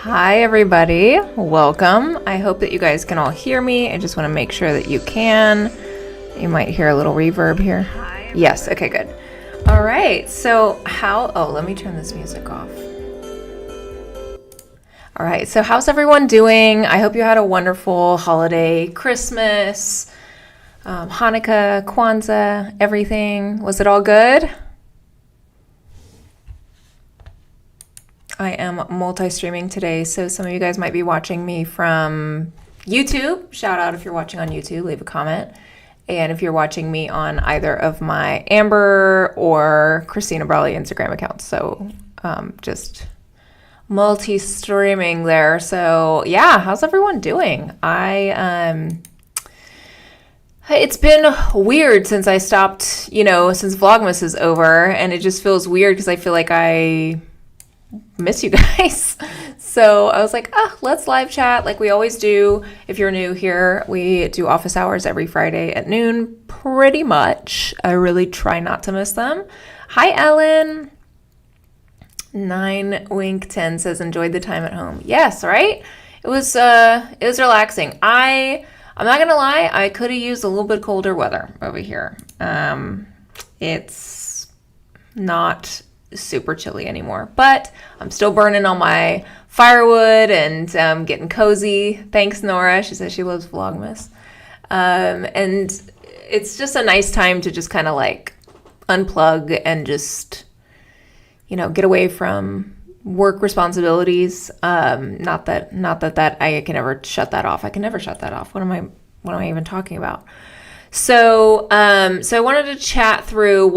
Hi everybody, welcome. I hope that you guys can all hear me. I just want to make sure that you can. You might hear a little reverb here. Yes, okay, good. All right, so let me turn this music off. All right, so how's everyone doing? I hope you had a wonderful holiday, Christmas, Hanukkah, Kwanzaa, everything. Was it all good? I am multi-streaming today, so some of you guys might be watching me from YouTube. Shout out if you're watching on YouTube, leave a comment. And if you're watching me on either of my AEMBR or Christina Brawley Instagram accounts. So just multi-streaming there. So yeah, how's everyone doing? It's been weird since I stopped, since Vlogmas is over, and it just feels weird because I feel like I miss you guys. So I was like, let's live chat like we always do. If you're new here, we do office hours every Friday at noon, pretty much. I really try not to miss them. Hi, Ellen. 9wink10 says enjoyed the time at home. Yes, right? It was relaxing. I'm not gonna lie, I could have used a little bit colder weather over here. It's not super chilly anymore, but I'm still burning on my firewood and getting cozy. Thanks, Nora. She says she loves Vlogmas. And it's just a nice time to just kind of like unplug and just, get away from work responsibilities. Not that I can ever shut that off. I can never shut that off. What am I even talking about? So I wanted to chat through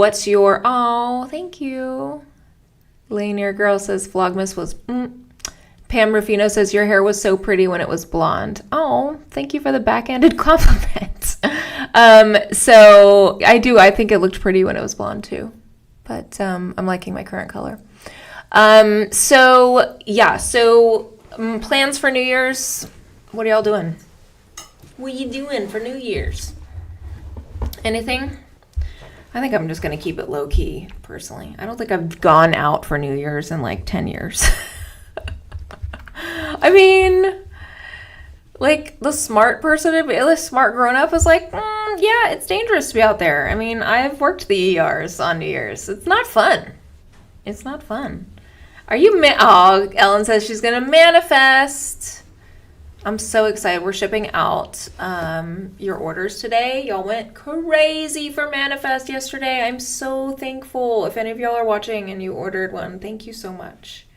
thank you. Linear Girl says Vlogmas was, Pam Rufino says your hair was so pretty when it was blonde. Oh, thank you for the backhanded compliment. So I think it looked pretty when it was blonde too, but I'm liking my current color. Plans for New Year's. What are y'all doing? What are you doing for New Year's? Anything? I think I'm just going to keep it low key, personally. I don't think I've gone out for New Year's in like 10 years. I mean, like the smart grown up is like, yeah, it's dangerous to be out there. I mean, I've worked the ERs on New Year's. It's not fun. It's not fun. Are you, Ellen says she's going to manifest. I'm so excited. We're shipping out your orders today. Y'all went crazy for Manifest yesterday. I'm so thankful. If any of y'all are watching and you ordered one, thank you so much.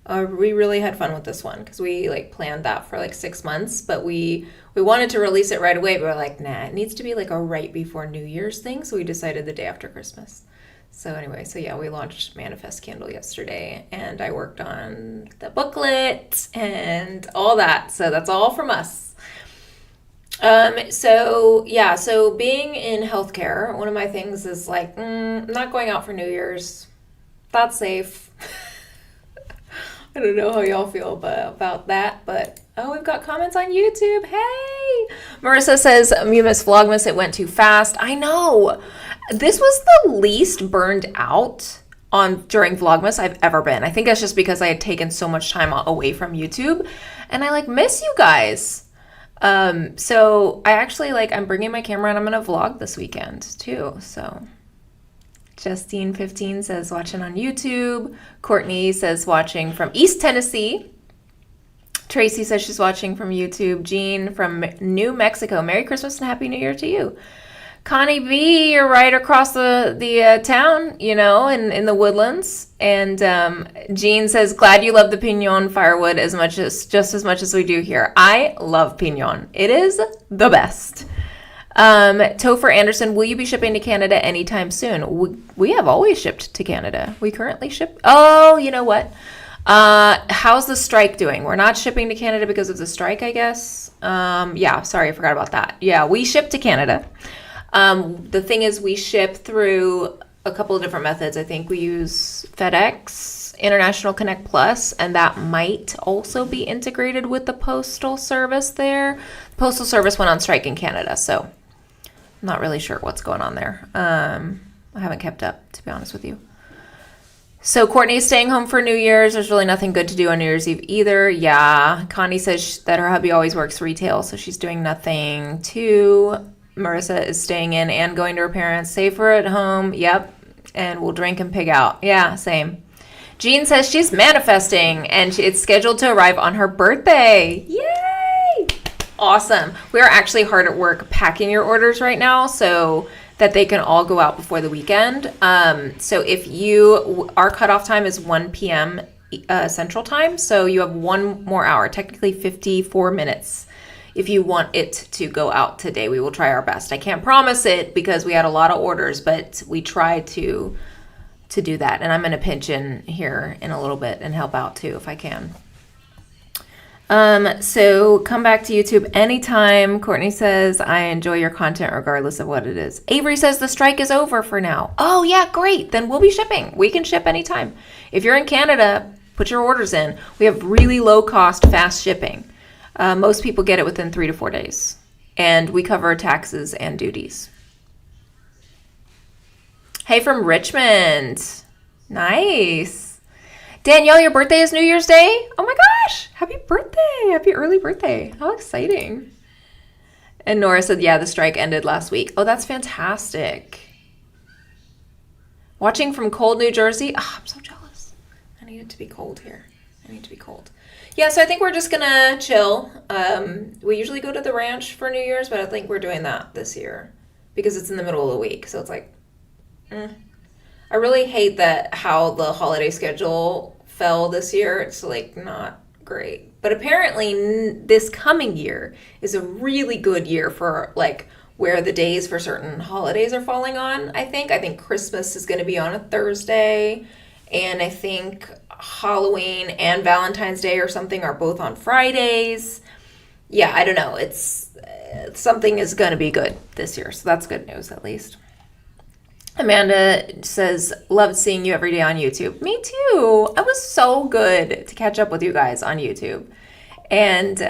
We really had fun with this one because we planned that for 6 months, but we wanted to release it right away, but we're like, nah, it needs to be a right before New Year's thing, so we decided the day after Christmas. So anyway, we launched Manifest Candle yesterday, and I worked on the booklet and all that. So that's all from us. So being in healthcare, one of my things is not going out for New Year's. That's safe. I don't know how y'all feel about that, but we've got comments on YouTube. Hey! Marissa says, you missed Vlogmas, it went too fast. I know! This was the least burned out during Vlogmas I've ever been. I think that's just because I had taken so much time away from YouTube, and I miss you guys. So I actually I'm bringing my camera and I'm gonna vlog this weekend too. So Justine15 says watching on YouTube. Courtney says watching from East Tennessee. Tracy says she's watching from YouTube. Jean from New Mexico. Merry Christmas and Happy New Year to you. Connie B, you're right across the town, in the Woodlands. And Jean says, glad you love the Pignon firewood just as much as we do here. I love Pignon. It is the best. Topher Anderson, will you be shipping to Canada anytime soon? We have always shipped to Canada. We currently ship. Oh, you know what? How's the strike doing? We're not shipping to Canada because of the strike, I guess. Sorry, I forgot about that. Yeah, we ship to Canada. The thing is, we ship through a couple of different methods. I think we use FedEx, International Connect Plus, and that might also be integrated with the Postal Service there. The Postal Service went on strike in Canada, so I'm not really sure what's going on there. I haven't kept up, to be honest with you. So Courtney's staying home for New Year's. There's really nothing good to do on New Year's Eve either. Yeah. Connie says that her hubby always works retail, so she's doing nothing too. Marissa is staying in and going to her parents. Safer at home. Yep. And we'll drink and pig out. Yeah, same. Jean says she's manifesting and it's scheduled to arrive on her birthday. Yay! Awesome. We are actually hard at work packing your orders right now so that they can all go out before the weekend. So if our cutoff time is 1 p.m. Central Time, so you have 1 more hour, technically 54 minutes. If you want it to go out today, we will try our best. I can't promise it because we had a lot of orders, but we try to do that. And I'm going to pinch in here in a little bit and help out too if I can. So come back to YouTube anytime. Courtney says, I enjoy your content regardless of what it is. Avery says the strike is over for now. Oh yeah, great. Then we'll be shipping. We can ship anytime. If you're in Canada, put your orders in. We have really low cost, fast shipping. Most people get it within 3 to 4 days. And we cover taxes and duties. Hey, from Richmond. Nice. Danielle, your birthday is New Year's Day? Oh my gosh. Happy birthday. Happy early birthday. How exciting. And Nora said, yeah, the strike ended last week. Oh, that's fantastic. Watching from cold New Jersey. Oh, I'm so jealous. I need it to be cold here. I need to be cold. Yeah, so I think we're just going to chill. We usually go to the ranch for New Year's, but I think we're doing that this year because it's in the middle of the week. So it's like, I really hate how the holiday schedule fell this year. It's like not great. But apparently this coming year is a really good year for like where the days for certain holidays are falling on, I think. I think Christmas is going to be on a Thursday. And I think Halloween and Valentine's Day or something are both on Fridays. Yeah, I don't know. Something is going to be good this year. So that's good news at least. Amanda says, loved seeing you every day on YouTube. Me too. It was so good to catch up with you guys on YouTube. And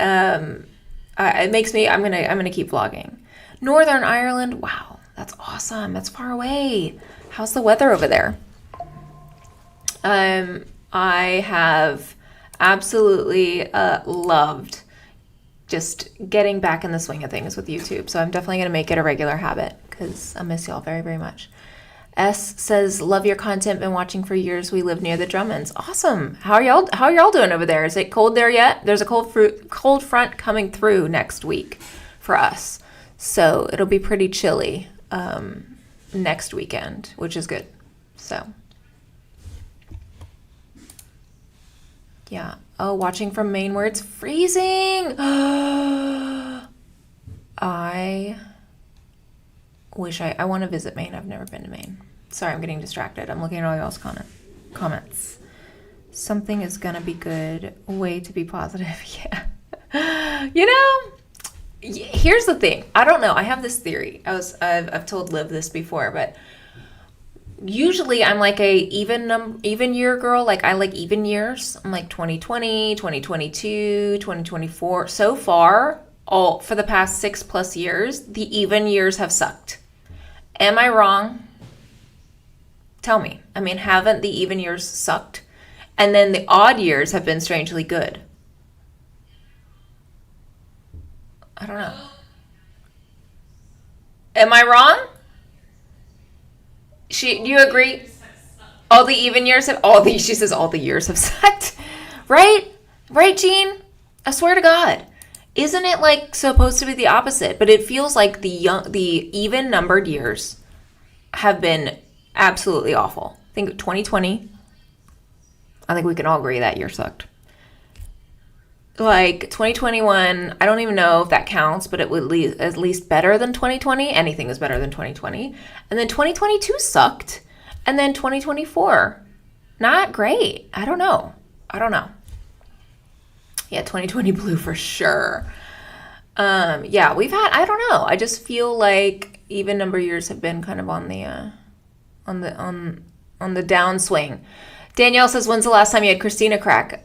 it makes me, I'm gonna keep vlogging. Northern Ireland, wow, that's awesome. That's far away. How's the weather over there? I have absolutely loved just getting back in the swing of things with YouTube. So I'm definitely going to make it a regular habit because I miss y'all very, very much. S says, love your content, been watching for years. We live near the Drummonds. Awesome. How are y'all doing over there? Is it cold there yet? There's a cold front coming through next week for us. So it'll be pretty chilly next weekend, which is good. So yeah. Oh, watching from Maine where it's freezing. I wish I want to visit Maine. I've never been to Maine. Sorry, I'm getting distracted. I'm looking at all y'all's comments. Something is gonna be good. Way to be positive. Yeah. You know, here's the thing. I don't know. I have this theory. I've told Liv this before, but usually I'm like a even year girl. Like I like even years. I'm like 2020, 2022, 2024. So far, for the past 6+ years, the even years have sucked. Am I wrong? Tell me. I mean, haven't the even years sucked? And then the odd years have been strangely good. I don't know. Am I wrong? Do you agree? All the even years she says all the years have sucked. Right? Right, Jean? I swear to God. Isn't it like supposed to be the opposite? But it feels like the even numbered years have been absolutely awful. I think 2020. I think we can all agree that year sucked. Like 2021, I don't even know if that counts, but it would at least better than 2020. Anything is better than 2020. And then 2022 sucked. And then 2024, not great. I don't know. Yeah, 2020 blue for sure. Yeah, we've had, I don't know. I just feel like even number years have been kind of on the downswing. Danielle says, when's the last time you had Christina crack?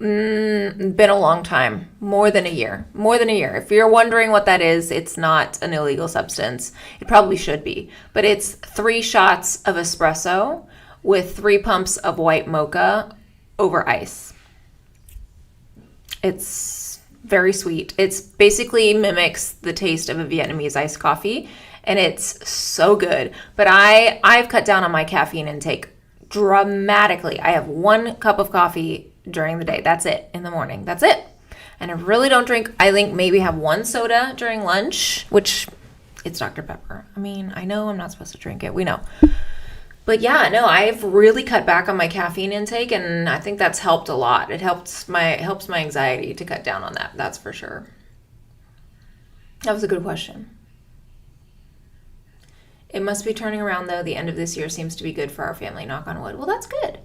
Been a long time. More than a year. If you're wondering what that is, it's not an illegal substance. It probably should be. But it's 3 shots of espresso with 3 pumps of white mocha over ice. It's very sweet. It's basically mimics the taste of a Vietnamese iced coffee, and it's so good. But I've cut down on my caffeine intake dramatically. I have 1 cup of coffee during the day. That's it. In the morning. That's it. And I really don't drink. I think maybe have 1 soda during lunch, which it's Dr. Pepper. I mean, I know I'm not supposed to drink it. We know. But yeah, no, I've really cut back on my caffeine intake, and I think that's helped a lot. It helps my anxiety to cut down on that. That's for sure. That was a good question. It must be turning around, though. The end of this year seems to be good for our family. Knock on wood. Well, that's good.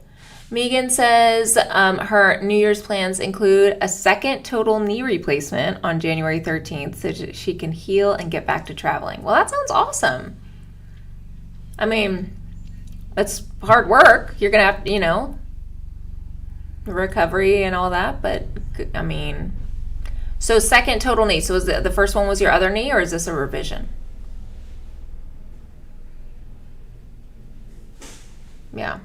Megan says her New Year's plans include a second total knee replacement on January 13th so she can heal and get back to traveling. Well, that sounds awesome. I mean, it's hard work. You're going to have, recovery and all that. But, I mean, so second total knee. So is the first one was your other knee, or is this a revision? Yeah.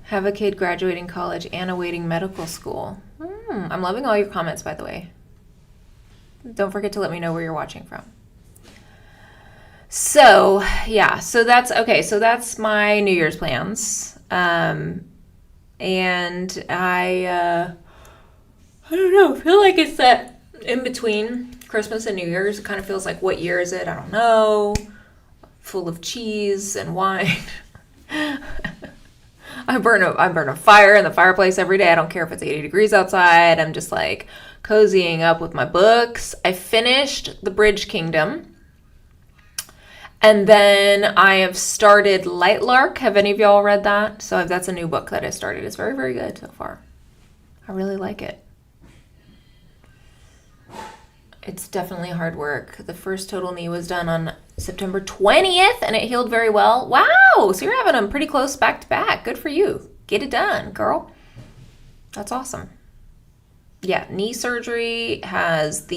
Have a kid graduating college and awaiting medical school. I'm loving all your comments, by the way. Don't forget to let me know where you're watching from. So, yeah. So that's, okay. So that's my New Year's plans. And I don't know. I feel like it's that in between Christmas and New Year's. It kind of feels like, what year is it? I don't know. Full of cheese and wine. I burn a fire in the fireplace every day. I don't care if it's 80 degrees outside. I'm just like cozying up with my books. I finished The Bridge Kingdom. And then I have started Lightlark. Have any of y'all read that? So that's a new book that I started. It's very, very good so far. I really like it. It's definitely hard work. The first total knee was done on September 20th, and it healed very well. Wow! So you're having them pretty close back to back. Good for you. Get it done, girl. That's awesome. Yeah, knee surgery has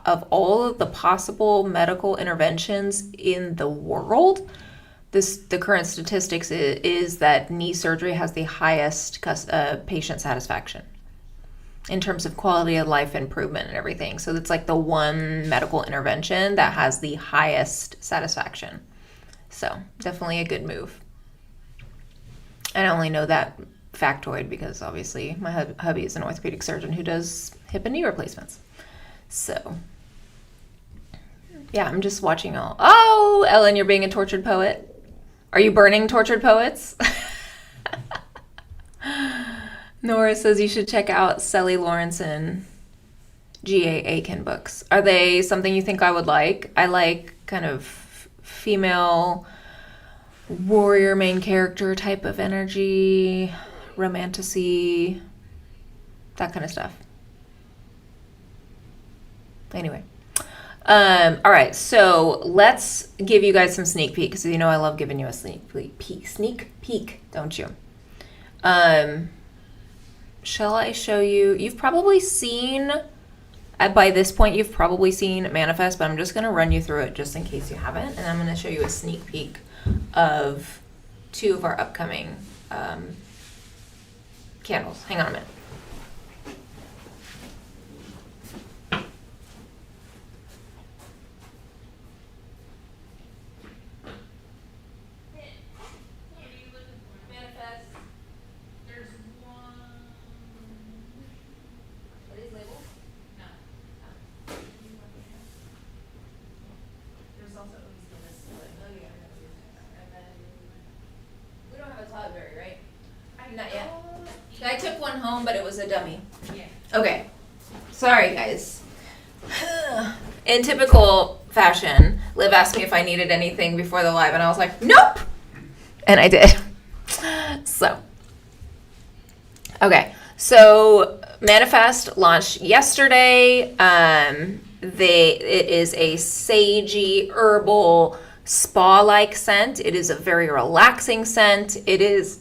of all of the possible medical interventions in the world, the current statistics is that knee surgery has the highest patient satisfaction in terms of quality of life improvement and everything. So it's like the one medical intervention that has the highest satisfaction. So definitely a good move. And I only know that factoid because obviously my hubby is an orthopedic surgeon who does hip and knee replacements. So yeah, I'm just watching all. Oh, Ellen, you're being a tortured poet. Are you burning tortured poets? Nora says you should check out Sally Lawrence and G.A. Aiken books. Are they something you think I would like? I like kind of female warrior main character type of energy, romantasy, that kind of stuff. Anyway. All right, so let's give you guys some sneak peeks. So I love giving you a sneak peek, don't you? Shall I show you? You've probably seen, by this point, you've probably seen Manifest, but I'm just going to run you through it just in case you haven't. And I'm going to show you a sneak peek of 2 of our upcoming candles. Hang on a minute. Cloudberry, right? Not yet. I took one home, but it was a dummy. Yeah. Okay. Sorry, guys. In typical fashion, Liv asked me if I needed anything before the live, and I was like, nope! And I did. So. Okay. So, Manifest launched yesterday. It is a sagey, herbal, spa-like scent. It is a very relaxing scent. It is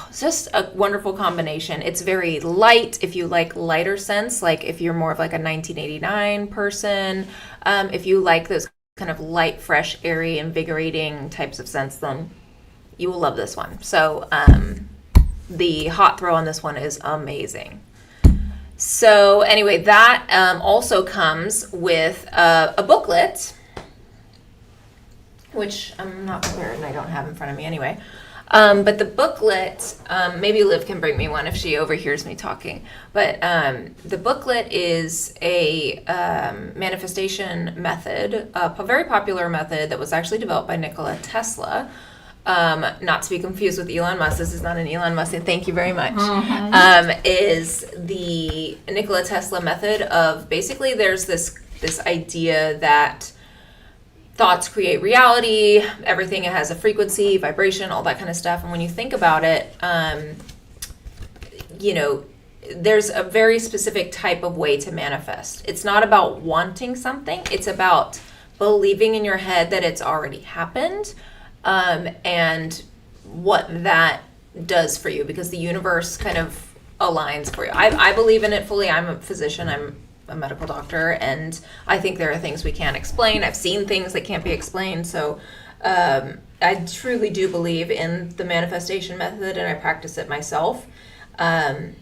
it's just a wonderful combination. It's very light if you like lighter scents, like if you're more of like a 1989 person. If you like those kind of light, fresh, airy, invigorating types of scents, then You will love this one. So the hot throw on this one is amazing. So anyway, that also comes with a booklet, which I'm not prepared and I don't have in front of me anyway. But the booklet, maybe Liv can bring me one if she overhears me talking. But the booklet is a manifestation method, a very popular method that was actually developed by Nikola Tesla. Not to be confused with Elon Musk. This is not an Elon Musk, and thank you very much. Is the Nikola Tesla method of basically there's this idea that thoughts create reality, everything has a frequency, vibration, all that kind of stuff. And when you think about it, there's a very specific type of way to manifest. It's not about wanting something, it's about believing in your head that it's already happened, and what that does for you, because the universe kind of aligns for you. I believe in it fully. I'm a physician. I'm a medical doctor, and I think there are things we can't explain. I've seen things that can't be explained. So I truly do believe in the manifestation method, and I practice it myself. And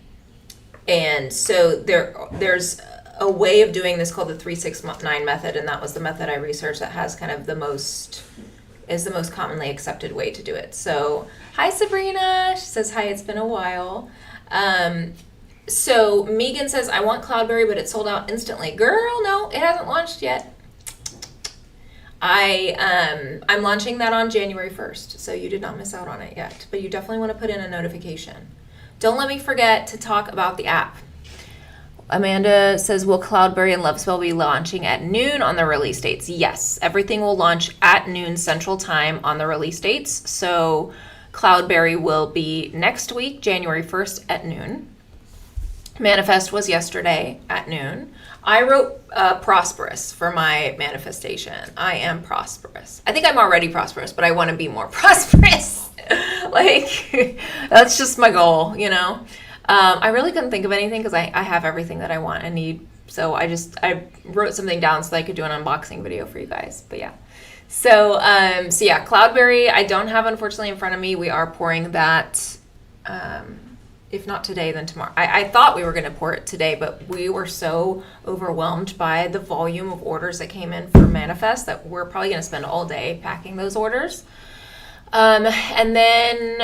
so there's a way of doing this called the 369 method, and that was the method I researched that has kind of the most commonly accepted way to do it. So hi Sabrina, she says hi, it's been a while. So Megan says, I want Cloudberry, but it's sold out instantly. Girl, no, it hasn't launched yet. I'm launching that on January 1st, so you did not miss out on it yet, but you definitely want to put in a notification. Don't let me forget to talk about the app. Amanda says, will Cloudberry and LoveSpell be launching at noon on the release dates? Yes, everything will launch at noon Central Time on the release dates. So Cloudberry will be next week, January 1st at noon. Manifest was yesterday at noon. I wrote prosperous for my manifestation. I am prosperous. I think I'm already prosperous, but I want to be more prosperous. That's just my goal, I really couldn't think of anything because I have everything that I want and need. So I wrote something down so that I could do an unboxing video for you guys. But yeah. So yeah, Cloudberry, I don't have unfortunately in front of me. We are pouring that, if not today, then tomorrow. I thought we were going to pour it today, but we were so overwhelmed by the volume of orders that came in for Manifest that we're probably going to spend all day packing those orders. And then,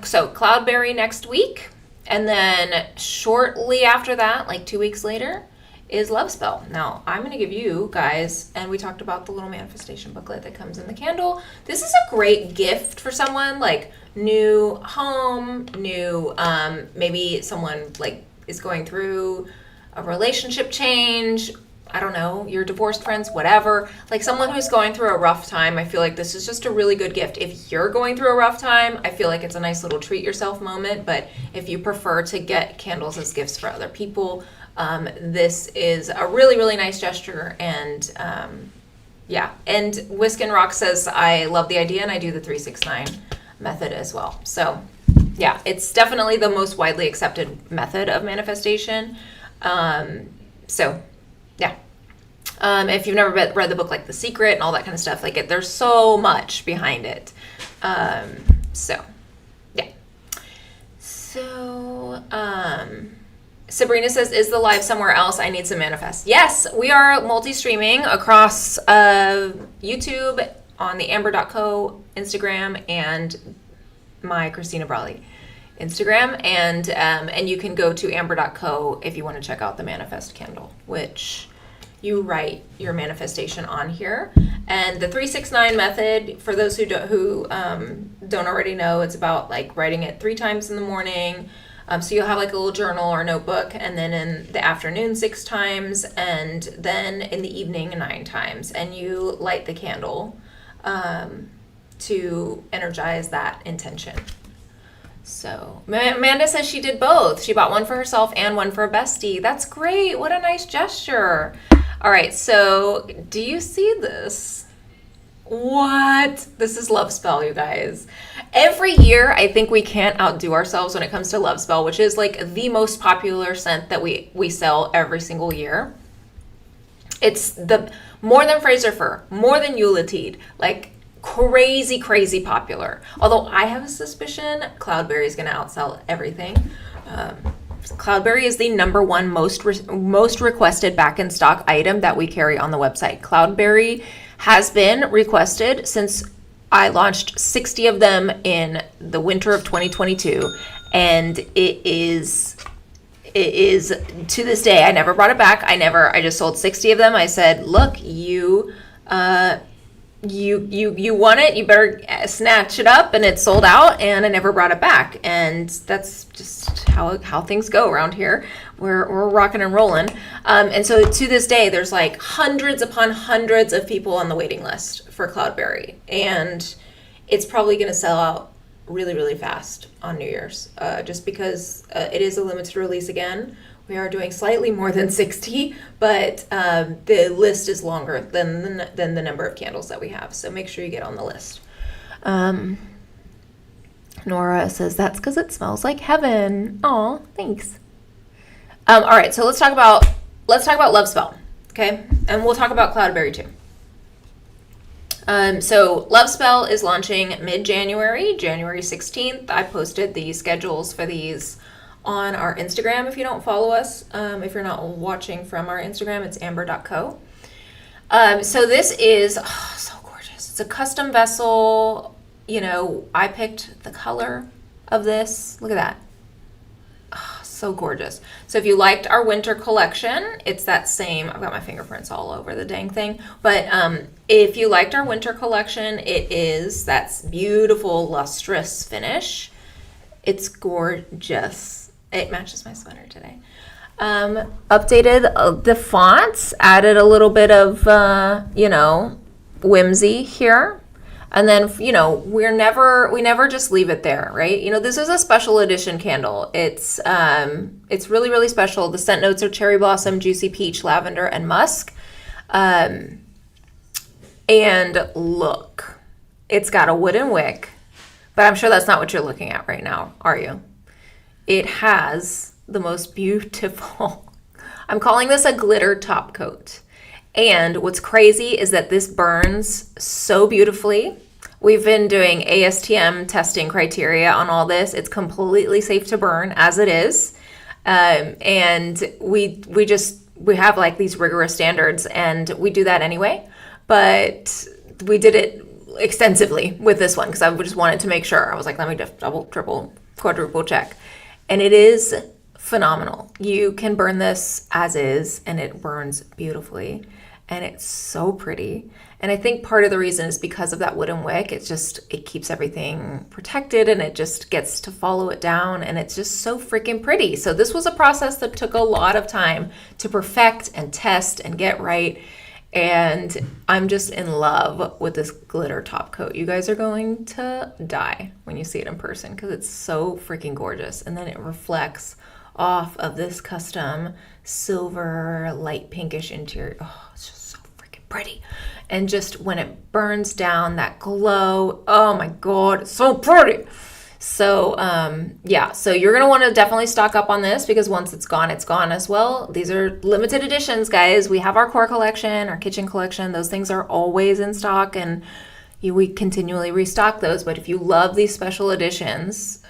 so Cloudberry next week. And then shortly after that, like 2 weeks later, is LoveSpell. Now, I'm going to give you guys, and we talked about the little manifestation booklet that comes in the candle. This is a great gift for someone, like new home, new, maybe someone like is going through a relationship change. I don't know, your divorced friends, whatever. Like someone who's going through a rough time, I feel like this is just a really good gift. If you're going through a rough time, I feel like it's a nice little treat yourself moment. But if you prefer to get candles as gifts for other people, this is a really, really nice gesture. And yeah, and Whisk and Rock says, I love the idea and I do the 369 method as well. So yeah, it's definitely the most widely accepted method of manifestation. So yeah. If you've never read the book like The Secret and all that kind of stuff, like there's so much behind it. So yeah. So Sabrina says, is the live somewhere else? I need some manifest. Yes, we are multi-streaming across YouTube, on the AEMBR.co Instagram, and my Christina Brawley Instagram, and you can go to AEMBR.co if you want to check out the manifest candle, which you write your manifestation on here. And the 369 method, for those who don't already know, it's about like writing it 3 times in the morning. So you'll have like a little journal or notebook, and then in the afternoon 6 times, and then in the evening 9 times, and you light the candle to energize that intention. So Amanda says she did both. She bought one for herself and one for a bestie. That's great. What a nice gesture. All right, so do you see this? What? This is LoveSpell, you guys. Every year, I think we can't outdo ourselves when it comes to LoveSpell, which is like the most popular scent that we sell every single year. It's the more than Fraser Fir, more than Eulytide. Like crazy, crazy popular. Although I have a suspicion Cloudberry is going to outsell everything. Cloudberry is the number one most requested back in stock item that we carry on the website. Cloudberry has been requested since I launched 60 of them in the winter of 2022, and it is to this day. I never brought it back. I just sold 60 of them. I said, look, you want it, you better snatch it up, and it sold out, and I never brought it back. And that's just how things go around here. We're rocking and rolling. And so to this day, there's like hundreds upon hundreds of people on the waiting list for Cloudberry, and it's probably going to sell out really, really fast on New Year's, just because it is a limited release again. We are doing slightly more than 60, but the list is longer than the number of candles that we have. So make sure you get on the list. Nora says, that's because it smells like heaven. Aw, thanks. All right, so let's talk about Love Spell, okay? And we'll talk about Cloudberry too. So Love Spell is launching mid-January, January 16th. I posted the schedules for these on our Instagram. If you don't follow us, if you're not watching from our Instagram, it's amber.co. So this is so gorgeous. It's a custom vessel. I picked the color of this. Look at that. So gorgeous. So if you liked our winter collection, it's that same, I've got my fingerprints all over the dang thing, but if you liked our winter collection, it is that beautiful lustrous finish. It's gorgeous. It matches my sweater today. Updated the fonts, added a little bit of whimsy here. And then, we never just leave it there, right? This is a special edition candle. It's really, really special. The scent notes are cherry blossom, juicy peach, lavender, and musk. And look, it's got a wooden wick, but I'm sure that's not what you're looking at right now, are you? It has the most beautiful, I'm calling this a glitter top coat. And what's crazy is that this burns so beautifully. We've been doing ASTM testing criteria on all this. It's completely safe to burn as it is. And we have like these rigorous standards, and we do that anyway. But we did it extensively with this one because I just wanted to make sure. I was like, let me just double, triple, quadruple check. And it is phenomenal. You can burn this as is, and it burns beautifully. And it's so pretty. And I think part of the reason is because of that wooden wick. It keeps everything protected, and it just gets to follow it down, and it's just so freaking pretty. So this was a process that took a lot of time to perfect and test and get right. And I'm just in love with this glitter top coat. You guys are going to die when you see it in person because it's so freaking gorgeous. And then it reflects off of this custom silver light pinkish interior. Oh, it's just so freaking pretty. And just when it burns down, that glow, oh my God, it's so pretty. So so you're going to want to definitely stock up on this because once it's gone as well. These are limited editions, guys. We have our core collection, our kitchen collection. Those things are always in stock, and we continually restock those. But if you love these special editions,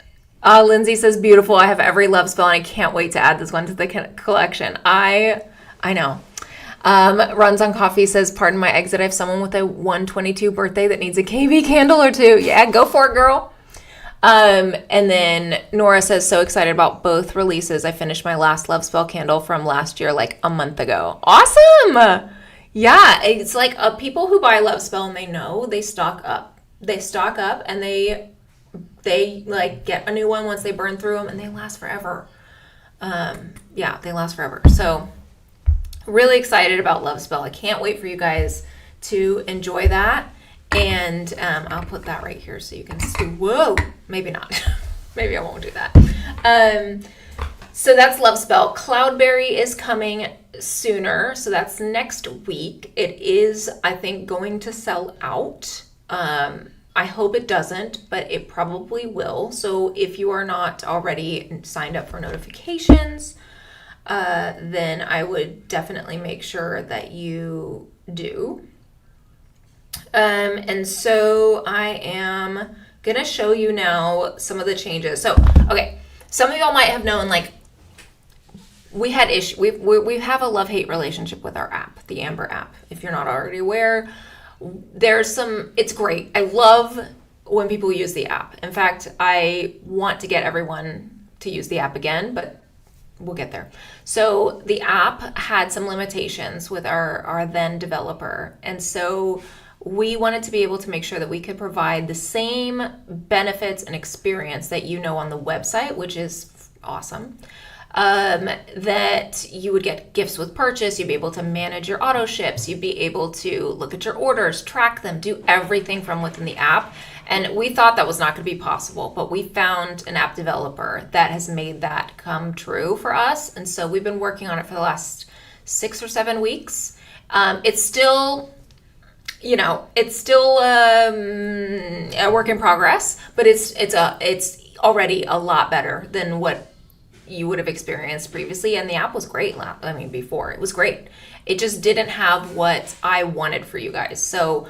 Lindsay says, beautiful. I have every Love Spell, and I can't wait to add this one to the collection. I know. Runs on Coffee says, pardon my exit. I have someone with a 122 birthday that needs a KB candle or two. Yeah, go for it, girl. And then Nora says, so excited about both releases. I finished my last Love Spell candle from last year, like a month ago. Awesome. Yeah. It's like people who buy Love Spell and they know they stock up. They stock up and they like get a new one once they burn through them, and they last forever. They last forever. So really excited about Love Spell. I can't wait for you guys to enjoy that. And I'll put that right here so you can see. Whoa, maybe not. Maybe I won't do that. So that's Love Spell. Cloudberry is coming sooner. So that's next week. It is, I think, going to sell out. I hope it doesn't, but it probably will. So if you are not already signed up for notifications, then I would definitely make sure that you do. And so I am gonna show you now some of the changes. So, okay, some of y'all might have known, like, we had issue. We have a love-hate relationship with our app, the AEMBR app. If you're not already aware, it's great. I love when people use the app. In fact, I want to get everyone to use the app again, but we'll get there. So the app had some limitations with our then developer. And so we wanted to be able to make sure that we could provide the same benefits and experience that you know on the website, which is awesome. That you would get gifts with purchase, you'd be able to manage your auto ships, you'd be able to look at your orders, track them, do everything from within the app. And we thought that was not going to be possible, but we found an app developer that has made that come true for us. And so we've been working on it for the last 6 or 7 weeks. It's still, a work in progress, but it's already a lot better than what you would have experienced previously. And the app was great. Before it was great. It just didn't have what I wanted for you guys. So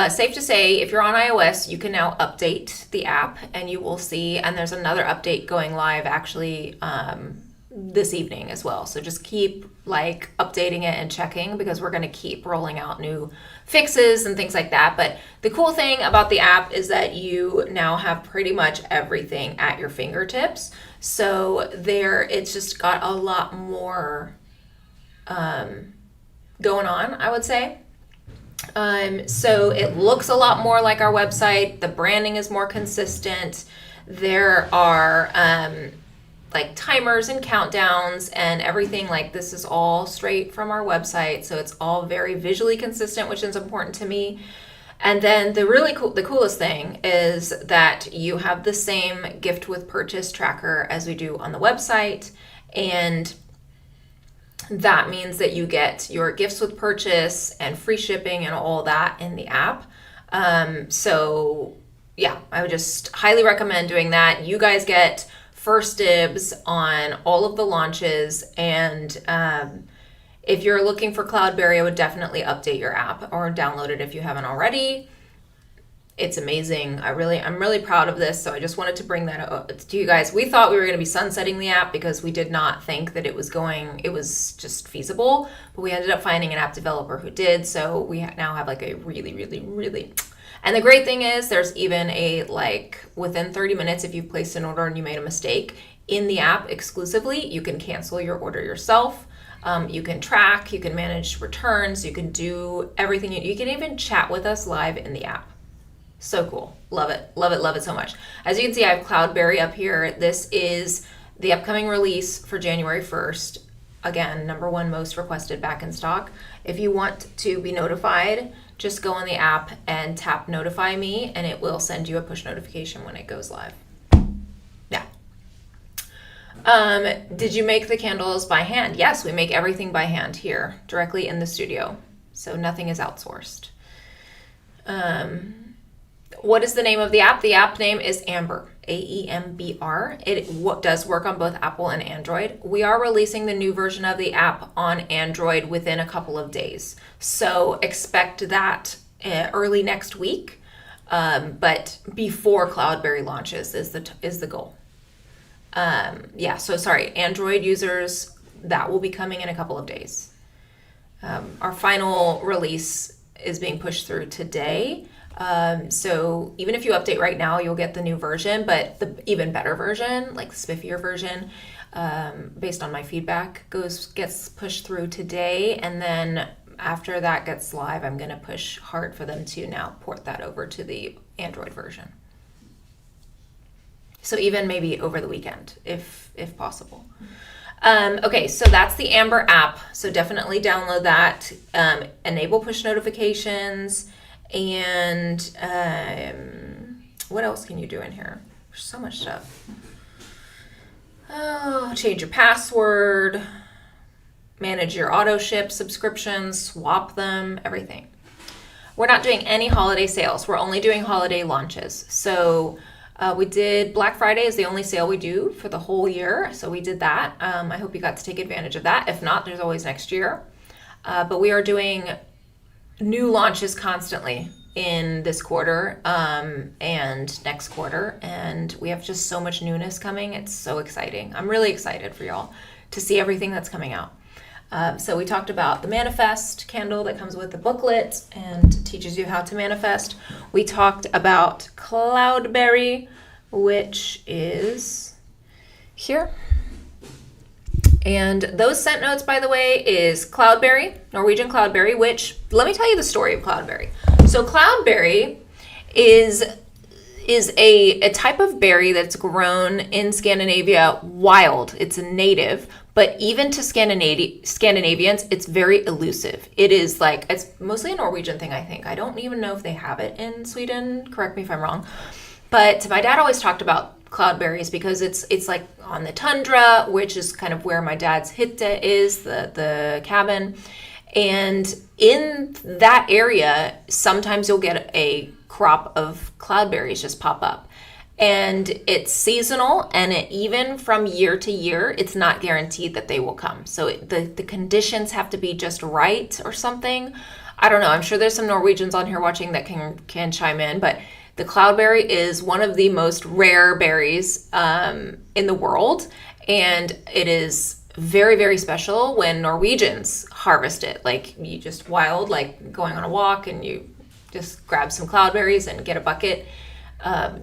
safe to say, if you're on iOS, you can now update the app, and you will see, and there's another update going live actually this evening as well. So just keep updating it and checking, because we're going to keep rolling out new fixes and things like that. But the cool thing about the app is that you now have pretty much everything at your fingertips. So it's just got a lot more going on, I would say. So it looks a lot more like our website. The branding is more consistent. There are timers and countdowns and everything. This is all straight from our website. So it's all very visually consistent, which is important to me. And then the coolest thing is that you have the same gift with purchase tracker as we do on the website. And that means that you get your gifts with purchase and free shipping and all that in the app. So yeah, I would just highly recommend doing that. You guys get first dibs on all of the launches. And if you're looking for Cloudberry, I would definitely update your app or download it if you haven't already. It's amazing. I'm really proud of this. So I just wanted to bring that up to you guys. We thought we were going to be sunsetting the app because we did not think that it was just feasible, but we ended up finding an app developer who did. So we now have a really, really, really, and the great thing is there's even within 30 minutes, if you've placed an order and you made a mistake in the app exclusively, you can cancel your order yourself. You can track, you can manage returns, you can do everything. You can even chat with us live in the app. So cool. Love it. Love it. Love it so much. As you can see, I have Cloudberry up here. This is the upcoming release for January 1st. Again, #1 most requested back in stock. If you want to be notified, just go on the app and tap notify me, and it will send you a push notification when it goes live. Yeah. Did you make the candles by hand? Yes, we make everything by hand here, directly in the studio. So nothing is outsourced. What is the name of the app? The app name is AEMBR, AEMBR. It does work on both Apple and Android. We are releasing the new version of the app on Android within a couple of days. So expect that early next week, but before Cloudberry launches is the goal. Android users, that will be coming in a couple of days. Our final release is being pushed through today. So even if you update right now, you'll get the new version, but the even better version, the spiffier version, based on my feedback, gets pushed through today. And then after that gets live, I'm going to push hard for them to now port that over to the Android version. So even maybe over the weekend, if possible. Okay, so that's the AEMBR app. So definitely download that, enable push notifications, and what else can you do in here? There's so much stuff. Oh, change your password, manage your auto ship subscriptions, swap them, everything. We're not doing any holiday sales. We're only doing holiday launches. So we did Black Friday is the only sale we do for the whole year. So we did that. I hope you got to take advantage of that. If not, there's always next year. But we are doing new launches constantly in this quarter and next quarter, and we have just so much newness coming. It's so exciting. I'm really excited for y'all to see everything that's coming out. So we talked about the manifest candle that comes with the booklet and teaches you how to manifest. We talked about Cloudberry, which is here. And those scent notes, by the way, is Cloudberry, Norwegian Cloudberry, which, let me tell you the story of Cloudberry. So Cloudberry is a type of berry that's grown in Scandinavia wild. It's a native, but even to Scandinavians, it's very elusive. It is like, it's mostly a Norwegian thing, I think. I don't even know if they have it in Sweden. Correct me if I'm wrong. But my dad always talked about cloudberries because it's like on the tundra, which is kind of where my dad's hytte is, the cabin. And in that area, sometimes you'll get a crop of cloudberries just pop up. And it's seasonal, and even from year to year, it's not guaranteed that they will come. So the conditions have to be just right or something. I don't know. I'm sure there's some Norwegians on here watching that can chime in, but the cloudberry is one of the most rare berries in the world, and it is very, very special when Norwegians harvest it. Like, you just wild, like going on a walk and you just grab some cloudberries and get a bucket.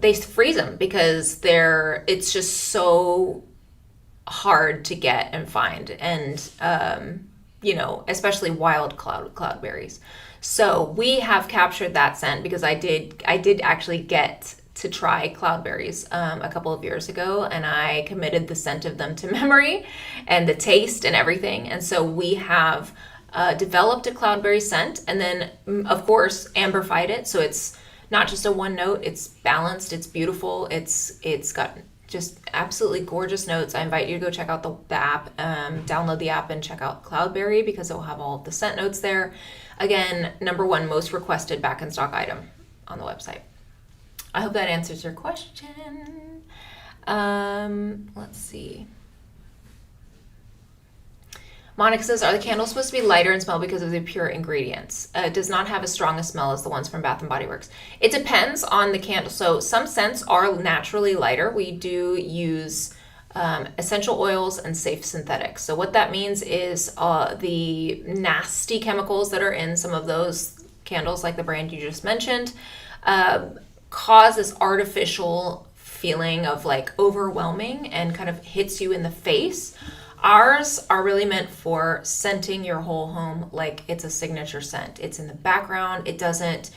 They freeze them because it's just so hard to get and find, and especially wild cloudberries. So we have captured that scent because I did actually get to try cloudberries a couple of years ago, and I committed the scent of them to memory and the taste and everything. And so we have developed a cloudberry scent, and then of course amberfied it. So it's not just a one note, it's balanced, it's beautiful, it's got just absolutely gorgeous notes. I invite you to go check out the app, download the app and check out Cloudberry because it will have all of the scent notes there. Again, #1 most requested back in stock item on the website. I hope that answers your question. Let's see. Monica says, are the candles supposed to be lighter in smell because of the pure ingredients? It does not have as strong a smell as the ones from Bath & Body Works. It depends on the candle. So some scents are naturally lighter. We do use essential oils and safe synthetics. So what that means is the nasty chemicals that are in some of those candles, like the brand you just mentioned, cause this artificial feeling of like overwhelming and kind of hits you in the face. Ours are really meant for scenting your whole home like it's a signature scent. It's in the background. It doesn't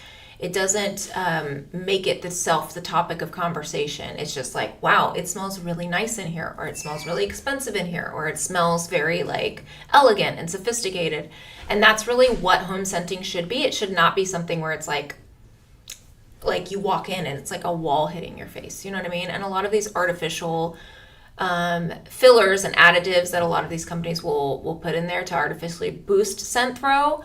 make it the topic of conversation. It's just like, wow, it smells really nice in here, or it smells really expensive in here, or it smells very like elegant and sophisticated. And that's really what home scenting should be. It should not be something where it's like you walk in and it's like a wall hitting your face. You know what I mean? And a lot of these artificial fillers and additives that a lot of these companies will put in there to artificially boost scent throw,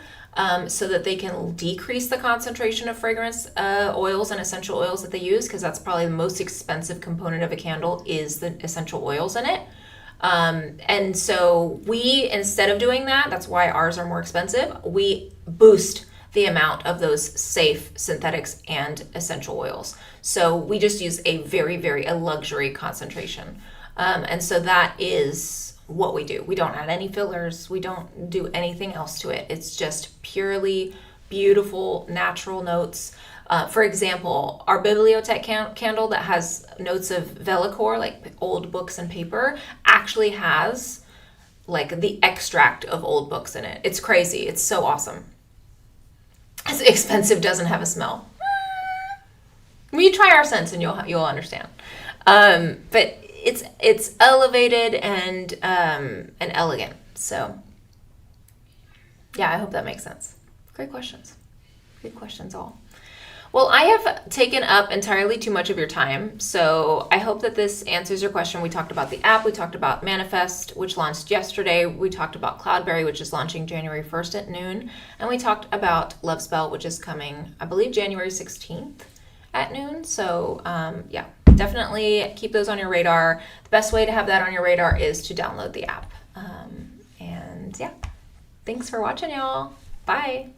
so that they can decrease the concentration of fragrance oils and essential oils that they use, because that's probably the most expensive component of a candle is the essential oils in it. And so we, instead of doing that, that's why ours are more expensive, we boost the amount of those safe synthetics and essential oils. So we just use a very luxury concentration. And so that is what we do. We don't add any fillers. We don't do anything else to it. It's just purely beautiful, natural notes. For example, our bibliothèque candle that has notes of Vellicore, like old books and paper, actually has like the extract of old books in it. It's crazy. It's so awesome. It's expensive, doesn't have a smell. When you try our scents and you'll understand. But it's elevated and elegant. So yeah, I hope that makes sense. Great questions. Good questions all. Well, I have taken up entirely too much of your time, so I hope that this answers your question. We talked about the app, we talked about Manifest, which launched yesterday, we talked about Cloudberry, which is launching January 1st at noon, and we talked about Love Spell, which is coming, I believe, January 16th at noon. So yeah, definitely keep those on your radar. The best way to have that on your radar is to download the app. And yeah, thanks for watching, y'all. Bye.